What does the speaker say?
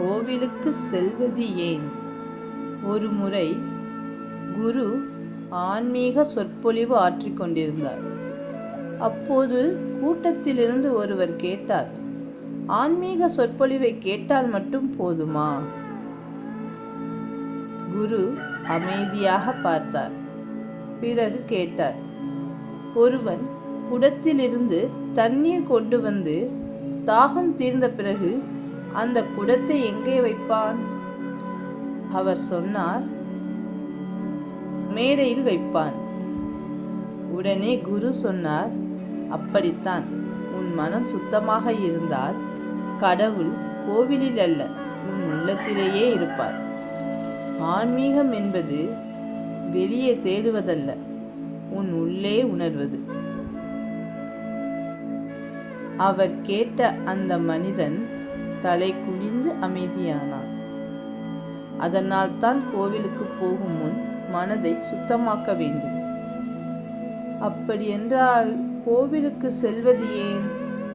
கோவிலுக்கு செல்வது ஏன்? ஒரு முறை குரு ஆன்மீக சொற்பொழிவு ஆற்றிக் கொண்டிருந்தார். அப்போது கூட்டத்திலிருந்து ஒருவர் கேட்டார், ஆன்மீக சொற்பொழிவை கேட்டால் மட்டும் போதுமா? குரு அமைதியாக பார்த்தார். பிறகு கேட்டார், ஒருவன் குடத்திலிருந்து தண்ணீர் கொண்டு வந்து தாகம் தீர்ந்த பிறகு அந்த குடத்தை எங்கே வைப்பான்? அவர் சொன்னார், மேடையில் வைப்பான். உடனே குரு சொன்னார், அப்படித்தான் உன் மனம் சுத்தமாக இருந்தால் கடவுள் கோவிலில் அல்ல, உன் உள்ளத்திலேயே இருப்பார். ஆன்மீகம் என்பது வெளியே தேடுவதல்ல, உன் உள்ளே உணர்வது. அவர் கேட்ட அந்த மனிதன் தலை குனிந்து அமைதியானான். அதனால் தான் கோவிலுக்கு போகும் முன் மனதை சுத்தமாக்க வேண்டும். அப்படியென்றால் கோவிலுக்கு செல்வது ஏன்?